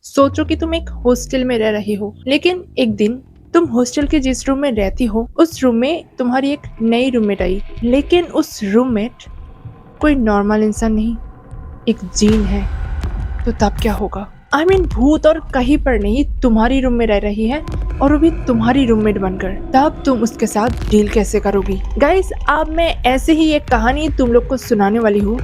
सोचो कि तुम एक हॉस्टल में रह रही हो, लेकिन एक दिन तुम हॉस्टल के जिस रूम में रहती हो उस रूम में तुम्हारी एक नई रूममेट आई। लेकिन उस रूममेट कोई नॉर्मल इंसान नहीं, एक जीन है। तो तब क्या होगा? भूत और कहीं पर नहीं, तुम्हारी रूम में रह रही है और वो भी तुम्हारी रूममेट बनकर। तब तुम उसके साथ डील कैसे करोगी? गाइस, अब मैं ऐसे ही एक कहानी तुम लोग को सुनाने वाली हूँ।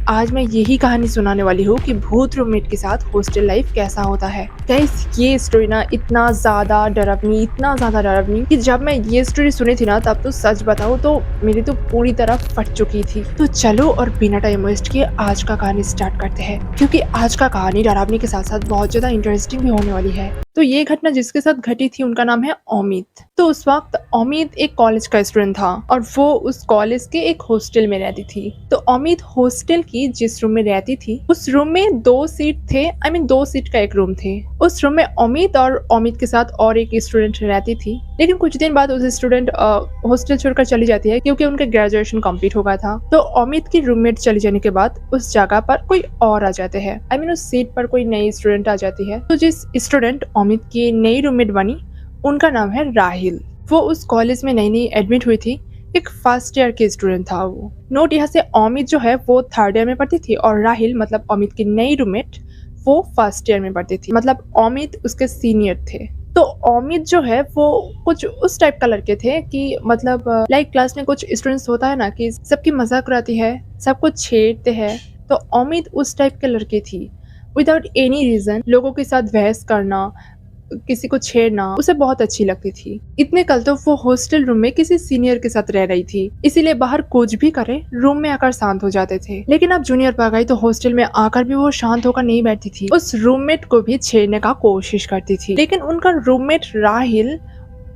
आज मैं यही कहानी सुनाने वाली हूँ कि भूत रूममेट के साथ हॉस्टल लाइफ कैसा होता है। गाइस, ये स्टोरी ना इतना ज्यादा डरावनी कि जब मैं ये स्टोरी सुनी थी ना, तब तो सच बताऊँ तो मेरी तो पूरी तरह फट चुकी थी। तो चलो और बिना टाइम वेस्ट किए आज का कहानी स्टार्ट करते हैं, क्योंकि आज का कहानी डरावनी के साथ साथ बहुत ज्यादा इंटरेस्टिंग भी होने वाली है। तो ये घटना जिसके साथ घटी थी उनका नाम है अमित। तो उस वक्त अमित एक कॉलेज का स्टूडेंट था और वो उस कॉलेज के एक हॉस्टल में रहती थी। तो अमित हॉस्टल की जिस रूम में रहती थी उस रूम में 2 सीट थे। 2 सीट का एक रूम थे। उस रूम में अमित और अमित के साथ और एक स्टूडेंट रहती थी। लेकिन कुछ दिन बाद उस स्टूडेंट हॉस्टल छोड़कर चली जाती है, क्योंकि उनका ग्रेजुएशन कंप्लीट हो गया था। तो अमित की रूममेट चली जाने के बाद उस जगह पर कोई और आ जाते हैं। उस सीट पर कोई नई स्टूडेंट आ जाती है। तो जिस स्टूडेंट अमित की नई रूममेट बनी उनका नाम है राहिल। वो उस कॉलेज में नई एडमिट हुई थी। एक फर्स्ट ईयर की स्टूडेंट था वो। नोट यहाँ से, अमित जो है वो थर्ड ईयर में पढ़ती थी और राहिल मतलब अमित की नई रूममेट वो फर्स्ट ईयर में पढ़ती थी। मतलब अमित उसके सीनियर थे। तो अमित जो है वो कुछ उस टाइप का लड़के थे कि मतलब लाइक क्लास में कुछ स्टूडेंट्स होता है ना कि सबकी मजाक उड़ाती है, सबको छेड़ते हैं। तो अमित उस टाइप के लड़के थी। विदाउट एनी रीजन लोगों के साथ बहस करना, किसी को छेड़ना उसे बहुत अच्छी लगती थी। इतने कल तो वो हॉस्टल रूम में किसी सीनियर के साथ रह रही थी, इसीलिए बाहर कुछ भी करे रूम में आकर शांत हो जाते थे। लेकिन अब जूनियर पर गई तो हॉस्टल में आकर भी वो शांत होकर नहीं बैठती थी, उस रूममेट को भी छेड़ने का कोशिश करती थी। लेकिन उनका रूममेट राहिल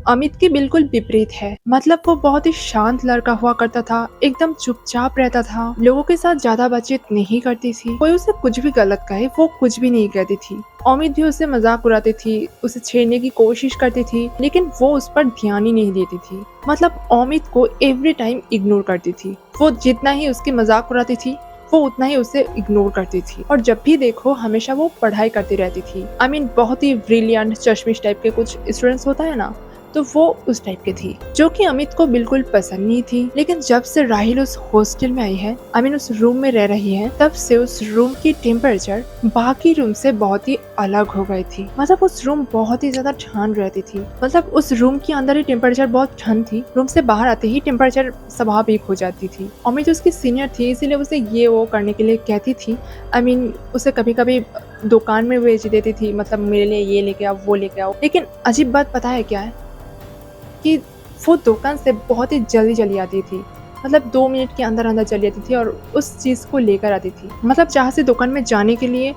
अमित की बिल्कुल विपरीत है। मतलब वो बहुत ही शांत लड़का हुआ करता था, एकदम चुपचाप रहता था, लोगों के साथ ज्यादा बातचीत नहीं करती थी। कोई उसे कुछ भी गलत कहे वो कुछ भी नहीं कहती थी। अमित भी उसे मजाक उड़ाती थी, उसे छेड़ने की कोशिश करती थी, लेकिन वो उस पर ध्यान ही नहीं देती थी। मतलब अमित को एवरी टाइम इग्नोर करती थी। वो जितना ही उसकी मजाक उड़ाती थी वो उतना ही उसे इग्नोर करती थी। और जब भी देखो हमेशा वो पढ़ाई करती रहती थी। बहुत ही ब्रिलियंट चश्मिश टाइप के कुछ स्टूडेंट्स होता है ना, तो वो उस टाइप की थी, जो कि अमित को बिल्कुल पसंद नहीं थी। लेकिन जब से राहिल उस हॉस्टल में आई है, उस रूम में रह रही है, तब से उस रूम की टेम्परेचर बाकी रूम से बहुत ही अलग हो गई थी। मतलब उस रूम बहुत ही ज्यादा ठंड रहती थी। मतलब उस रूम के अंदर ही टेम्परेचर बहुत ठंड थी, रूम से बाहर आते ही टेम्परेचर स्वाभाविक हो जाती थी। अमित उसकी सीनियर थी, इसीलिए उसे ये वो करने के लिए कहती थी। उसे कभी कभी दुकान में भेज देती थी, मतलब मेरे लिए ये लेके आओ वो लेके आओ। लेकिन अजीब बात पता है क्या है कि वो दुकान से बहुत ही जल्दी आती थी। मतलब 2 मिनट के अंदर चली आती थी और उस चीज को लेकर आती थी। मतलब जहाँ से दुकान में जाने के लिए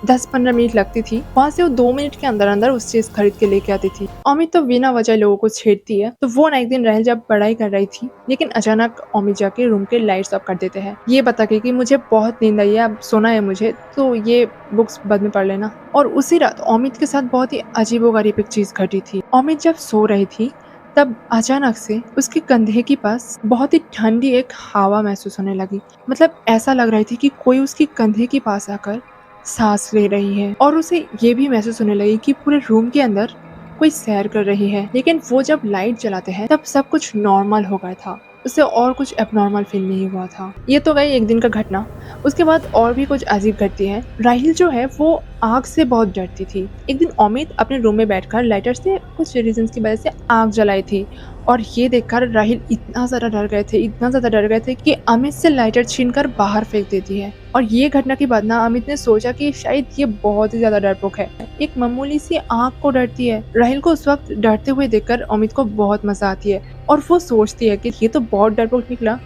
10-15 मिनट लगती थी, वहाँ से वो 2 मिनट के अंदर उस चीज खरीद के लेके आती थी। अमित तो बिना वजह लोगों को छेड़ती है। तो वो ना एक दिन राहिल जब पढ़ाई कर रही थी, लेकिन अचानक अमित जाके रूम के लाइट्स ऑफ कर देते हैं, ये बता के कि मुझे बहुत नींद आई है, अब सोना है मुझे, तो ये बुक्स बाद में पढ़ लेना। और उसी रात अमित के साथ बहुत ही अजीबोगरीब एक चीज घटी थी। अमित जब सो रही थी तब अचानक से उसके कंधे के पास बहुत ही ठंडी एक हवा महसूस होने लगी। मतलब ऐसा लग रही थी कि कोई उसके कंधे के पास आकर सांस ले रही है। और उसे ये भी महसूस होने लगी कि पूरे रूम के अंदर कोई सैर कर रही है। लेकिन वो जब लाइट जलाते हैं तब सब कुछ नॉर्मल हो गया था, उसे और कुछ एबनॉर्मल फील नहीं हुआ था। ये तो गई एक दिन का घटना। उसके बाद और भी कुछ अजीब घटती है। राहिल जो है वो आग से बहुत डरती थी। एक दिन अमित अपने रूम में बैठकर लाइटर से कुछ रीजंस की वजह से आग जलाई थी, और ये देखकर राहिल इतना ज्यादा डर गए थे कि अमित से लाइटर छीनकर बाहर फेंक देती है। और ये घटना के बाद ना अमित ने सोचा कि शायद ये बहुत ही ज्यादा डरपोक है, एक मामूली सी आग को डरती है। राहिल को उस वक्त डरते हुए देखकर अमित को बहुत मजा आती है और वो सोचती है कि ये तो बहुत डरपोक निकला,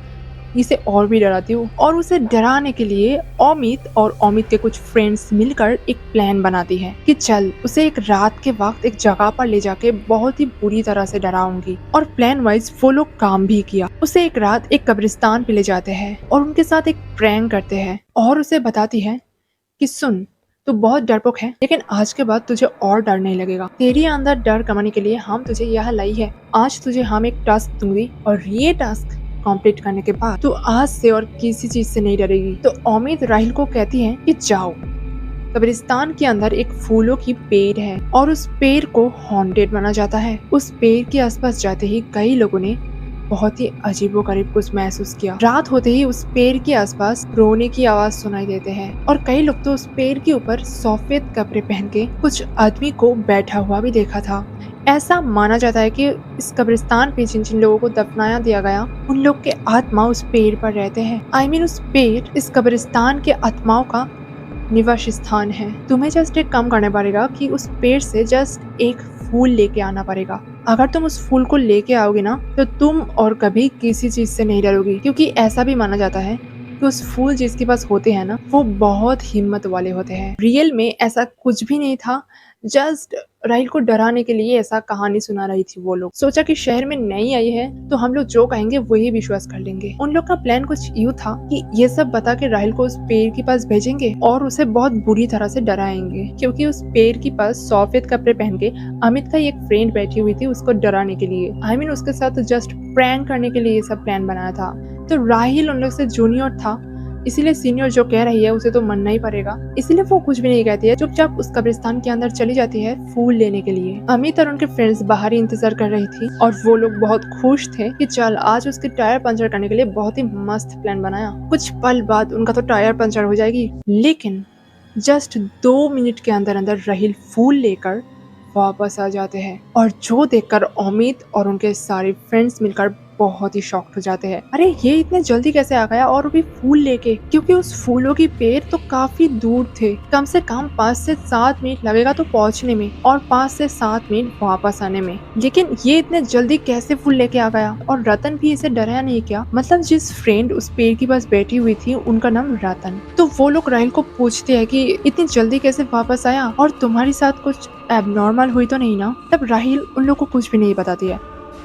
इसे और भी डराती हूँ। और उसे डराने के लिए अमित और अमित के कुछ फ्रेंड्स मिलकर एक प्लान बनाती है कि चल उसे एक रात के वक्त एक जगह पर ले जाके बहुत ही बुरी तरह से डराऊंगी। और प्लान वाइज वो लोग काम भी किया। उसे एक रात एक कब्रिस्तान पे ले जाते हैं और उनके साथ एक प्रैंक करते हैं और उसे बताती है कि सुन, तू बहुत डरपोक है, लेकिन आज के बाद तुझे और डर नहीं लगेगा। तेरे अंदर डर कमाने के लिए हम तुझे यहाँ लाई है। आज तुझे हम एक टास्क दूंगी और ये टास्क कंप्लीट करने के बाद तू आज से और किसी चीज से नहीं डरेगी। तो अमित राहिल को कहती है कि जाओ कब्रिस्तान के अंदर एक फूलों की पेड़ है और उस पेड़ को हॉन्टेड माना जाता है। उस पेड़ के आसपास जाते ही कई लोगों ने बहुत ही अजीबोगरीब कुछ महसूस किया। रात होते ही उस पेड़ के आसपास रोने की आवाज सुनाई देते हैं और कई लोग तो उस पेड़ के ऊपर सफेद कपड़े पहन के कुछ आदमी को बैठा हुआ भी देखा था। ऐसा माना जाता है कि इस कब्रिस्तान पे जिन जिन लोगों को दफनाया दिया गया उन लोग के आत्मा उस पेड़ पर रहते हैं। उस पेड़ इस कब्रिस्तान के आत्माओं का निवास स्थान है। तुम्हें जस्ट एक काम करना पड़ेगा कि उस पेड़ से जस्ट एक फूल लेके आना पड़ेगा। अगर तुम उस फूल को लेके आओगे ना तो तुम और कभी किसी चीज से नहीं डरोगी, क्योंकि ऐसा भी माना जाता है कि उस फूल जिसके पास होते हैं ना वो बहुत हिम्मत वाले होते हैं। रियल में ऐसा कुछ भी नहीं था, जस्ट राहिल को डराने के लिए ऐसा कहानी सुना रही थी। वो लोग सोचा कि शहर में नई आई है तो हम लोग जो कहेंगे वही विश्वास कर लेंगे। उन लोग का प्लान कुछ यूँ था कि ये सब बता के राहिल को उस पेड़ के पास भेजेंगे और उसे बहुत बुरी तरह से डराएंगे, क्योंकि उस पेड़ के पास सफेद कपड़े पहन के अमित का एक फ्रेंड बैठी हुई थी उसको डराने के लिए। उसके साथ जस्ट प्रैंक करने के लिए ये सब प्लान बनाया था। तो राहिल उन लोग से जूनियर था, इसीलिए सीनियर जो कह रही है उसे तो मानना ही पड़ेगा। इसीलिए वो कुछ भी नहीं कहती है, चुपचाप उस कब्रिस्तान के अंदर चली जाती है फूल लेने के लिए। अमित और उनके फ्रेंड्स बाहर ही इंतजार कर रही थी और वो लोग बहुत खुश थे कि चल आज उसके टायर पंचर करने के लिए बहुत ही मस्त प्लान बनाया। कुछ पल बाद उनका तो टायर पंचर हो जाएगी, लेकिन जस्ट 2 मिनट के अंदर अंदर राहिल फूल लेकर वापस आ जाते हैं और जो देखकर अमित और उनके सारे फ्रेंड्स मिलकर बहुत ही शॉक्ड हो जाते हैं। अरे ये इतने जल्दी कैसे आ गया और भी फूल लेके, क्योंकि उस फूलों की पेड़ तो काफी दूर थे। कम से कम 5 से 7 मिनट लगेगा तो पहुंचने में और 5 से 7 मिनट वापस आने में, लेकिन ये इतने जल्दी कैसे फूल लेके आ गया। और रतन भी इसे डराया नहीं क्या? मतलब जिस फ्रेंड उस पेड़ के पास बैठी हुई थी उनका नाम रतन। तो वो लोग राहिल को पूछते हैं कि इतनी जल्दी कैसे वापस आया और तुम्हारे साथ कुछ एबनॉर्मल हुई तो नहीं ना? तब राहिल उन लोग को कुछ भी नहीं बताती है,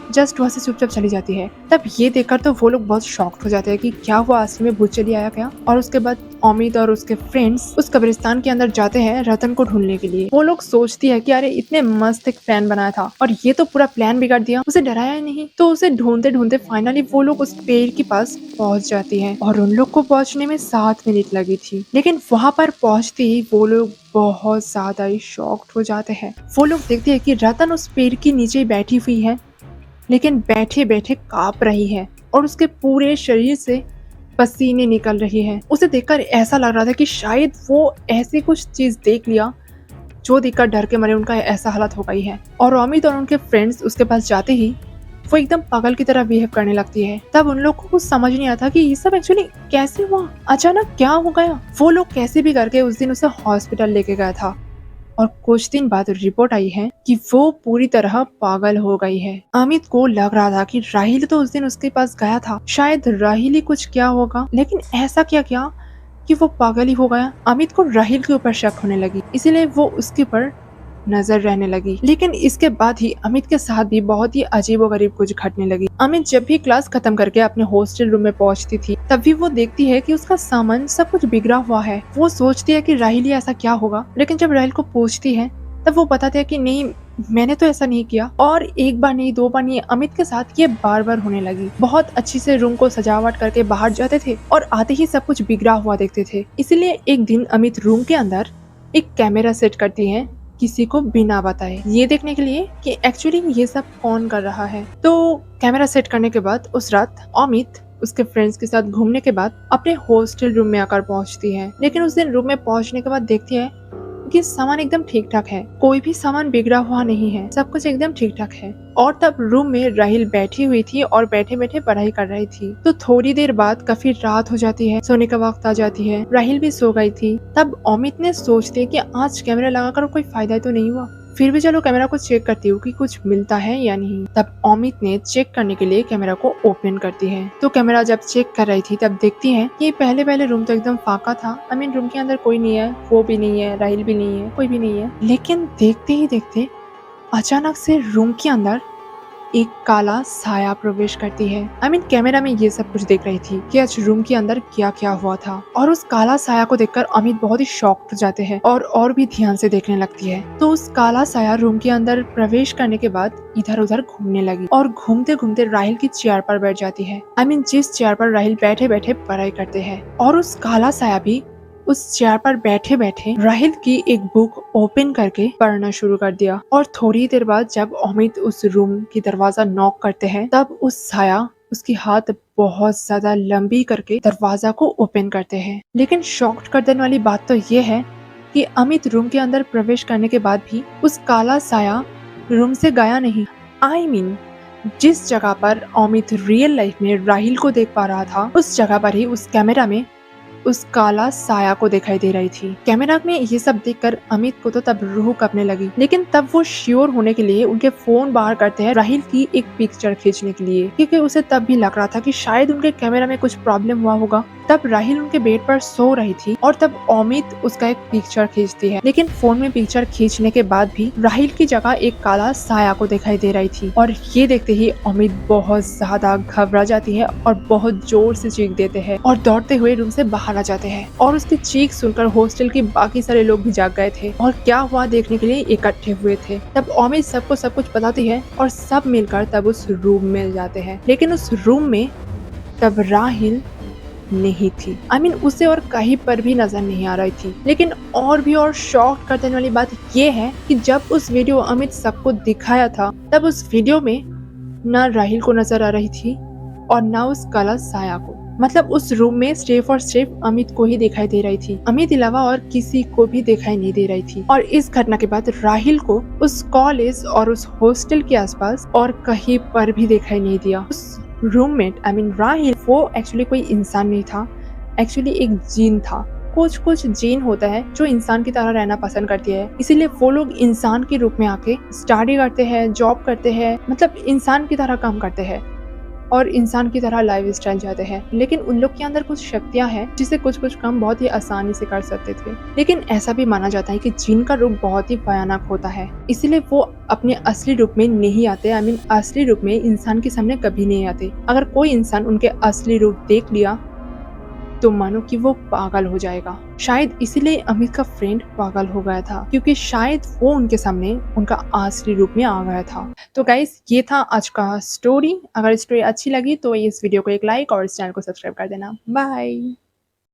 जस्ट वहाँ से चुपचाप चली जाती है। तब ये देखकर तो वो लोग बहुत शॉक्ड हो जाते हैं कि क्या हुआ, असली में भूत चली आया क्या? और उसके बाद अमित और उसके फ्रेंड्स उस कब्रिस्तान के अंदर जाते हैं रतन को ढूंढने के लिए। वो लोग सोचती है कि अरे इतने मस्त एक प्लान बनाया था और ये तो पूरा प्लान बिगाड़ दिया, उसे डराया ही नहीं। तो उसे ढूंढते ढूंढते फाइनली वो लोग उस पेड़ के पास पहुंच जाती है और उन लोग को पहुंचने में 7 मिनट लगी थी, लेकिन वहां पर पहुंचते ही वो लोग बहुत ज्यादा ही शॉक्ड हो जाते हैं। वो लोग देखते हैं कि रतन उस पेड़ के नीचे बैठी हुई है, लेकिन बैठे बैठे कांप रही है और उसके पूरे शरीर से पसीने निकल रही है। उसे देखकर ऐसा लग रहा था कि शायद वो ऐसी कुछ चीज देख लिया जो देखकर डर के मारे उनका ऐसा हालत हो गई है। और अमित और उनके फ्रेंड्स उसके पास जाते ही वो एकदम पागल की तरह बिहेव करने लगती है। तब उन लोग को कुछ समझ नहीं आता कि ये सब एक्चुअली कैसे हुआ, अचानक क्या हो गया। वो लोग कैसे भी करके उस दिन उसे हॉस्पिटल लेके गया था और कुछ दिन बाद रिपोर्ट आई है कि वो पूरी तरह पागल हो गई है। अमित को लग रहा था कि राहिल तो उस दिन उसके पास गया था, शायद राहिल ही कुछ किया होगा, लेकिन ऐसा क्या किया कि वो पागल ही हो गया। अमित को राहिल के ऊपर शक होने लगी, इसीलिए वो उसके ऊपर नजर रहने लगी। लेकिन इसके बाद ही अमित के साथ भी बहुत ही अजीबोगरीब कुछ घटने लगी। अमित जब भी क्लास खत्म करके अपने हॉस्टल रूम में पहुंचती थी तभी वो देखती है कि उसका सामान सब कुछ बिगड़ा हुआ है। वो सोचती है कि राहिल ऐसा क्या होगा, लेकिन जब राहिल को पूछती है तब वो बताते हैं कि नहीं, मैंने तो ऐसा नहीं किया। और एक बार नहीं, 2 बार नहीं, अमित के साथ ये बार बार होने लगी। बहुत अच्छी से रूम को सजावट करके बाहर जाते थे और आते ही सब कुछ बिगड़ा हुआ देखते थे। इसलिए एक दिन अमित रूम के अंदर एक कैमरा सेट करती है किसी को बिना बताए, ये देखने के लिए कि एक्चुअली ये सब कौन कर रहा है। तो कैमरा सेट करने के बाद उस रात अमित उसके फ्रेंड्स के साथ घूमने के बाद अपने हॉस्टल रूम में आकर पहुंचती है। लेकिन उस दिन रूम में पहुंचने के बाद देखती है कि सामान एकदम ठीक ठाक है, कोई भी सामान बिगड़ा हुआ नहीं है, सब कुछ एकदम ठीक ठाक है। और तब रूम में राहिल बैठी हुई थी और बैठे बैठे पढ़ाई कर रही थी। तो थोड़ी देर बाद काफी रात हो जाती है, सोने का वक्त आ जाती है, राहिल भी सो गई थी। तब अमित ने सोचते हैं कि आज कैमरा लगाकर कोई फायदा तो नहीं हुआ, फिर भी चलो कैमरा को चेक करती हूँ कि कुछ मिलता है या नहीं। तब अमित ने चेक करने के लिए कैमरा को ओपन करती है। तो कैमरा जब चेक कर रही थी तब देखती है कि पहले रूम तो एकदम फाका था। रूम के अंदर कोई नहीं है, वो भी नहीं है, राहिल भी नहीं है, कोई भी नहीं है। लेकिन देखते ही देखते अचानक से रूम के अंदर एक काला साया प्रवेश करती है। कैमरा में ये सब कुछ देख रही थी कि आज रूम के अंदर क्या क्या हुआ था। और उस काला साया को देखकर अमित बहुत ही शॉक्ड हो जाते हैं और भी ध्यान से देखने लगती है। तो उस काला साया रूम के अंदर प्रवेश करने के बाद इधर उधर घूमने लगी और घूमते घूमते राहिल की चेयर पर बैठ जाती है। जिस चेयर पर राहिल बैठे बैठे पढ़ाई करते हैं। और उस काला साया भी उस चेयर पर बैठे बैठे राहिल की एक बुक ओपन करके पढ़ना शुरू कर दिया। और थोड़ी देर बाद जब अमित उस रूम की दरवाजा नॉक करते हैं तब उस साया उसकी हाथ बहुत ज्यादा लंबी करके दरवाजा को ओपन करते हैं। लेकिन शॉक्ड कर देने वाली बात तो ये है कि अमित रूम के अंदर प्रवेश करने के बाद भी उस काला साया रूम से गया नहीं। I mean, जिस जगह पर अमित रियल लाइफ में राहिल को देख पा रहा था उस जगह पर ही उस कैमरा में उस काला साया को दिखाई दे रही थी। कैमरा में ये सब देखकर अमित को तो तब रूह कांपने लगी। लेकिन तब वो श्योर होने के लिए उनके फोन बाहर करते हैं राहिल की एक पिक्चर खींचने के लिए, क्योंकि उसे तब भी लग रहा था कि शायद उनके कैमरा में कुछ प्रॉब्लम हुआ होगा। तब राहिल उनके बेड पर सो रही थी और तब अमित उसका एक पिक्चर खींचती है। लेकिन फोन में पिक्चर खींचने के बाद भी राहिल की जगह एक काला साया को दिखाई दे रही थी। और ये देखते ही अमित बहुत ज्यादा घबरा जाती है और बहुत जोर से चीख देते हैं और दौड़ते हुए रूम से बाहर आ जाते हैं। और उसकी चीख सुनकर हॉस्टल के बाकी सारे लोग भी जाग गए थे और क्या हुआ देखने के लिए इकट्ठे हुए थे। तब अमित सबको सब कुछ बताती है और सब मिलकर तब उस रूम में जाते हैं। लेकिन उस रूम में तब राहिल नहीं थी। उसे और कहीं पर भी नजर नहीं आ रही थी। लेकिन और भी और शॉक कर देने वाली बात ये है कि जब उस वीडियो अमित सबको दिखाया था तब उस वीडियो में ना राहिल को नजर आ रही थी और ना उस काला साया को। मतलब उस रूम में सिर्फ और सिर्फ अमित को ही दिखाई दे रही थी। अमित अलावा और किसी को भी दिखाई नहीं दे रही थी। और इस घटना के बाद राहिल को उस कॉलेज और उस हॉस्टल के आसपास और कहीं पर भी दिखाई नहीं दिया। उस रूममेट राहिल वो एक्चुअली कोई इंसान नहीं था, एक्चुअली एक जीन था। कुछ जीन होता है जो इंसान की तरह रहना पसंद करती है, इसीलिए वो लोग इंसान के रूप में आके स्टडी करते हैं, जॉब करते हैं, मतलब इंसान की तरह काम करते हैं और इंसान की तरह लाइफ स्टाइल चाहते हैं। लेकिन उन लोग के अंदर कुछ शक्तियां हैं जिसे कुछ काम बहुत ही आसानी से कर सकते थे। लेकिन ऐसा भी माना जाता है कि जिन का रूप बहुत ही भयानक होता है, इसीलिए वो अपने असली रूप में नहीं आते। असली रूप में इंसान के सामने कभी नहीं आते। अगर कोई इंसान उनके असली रूप देख लिया तो मानो कि वो पागल हो जाएगा। शायद इसीलिए अमित का फ्रेंड पागल हो गया था, क्योंकि शायद वो उनके सामने उनका असली रूप में आ गया था। तो गाइस, ये था आज का स्टोरी। अगर स्टोरी अच्छी लगी तो इस वीडियो को एक लाइक और इस चैनल को सब्सक्राइब कर देना। बाय।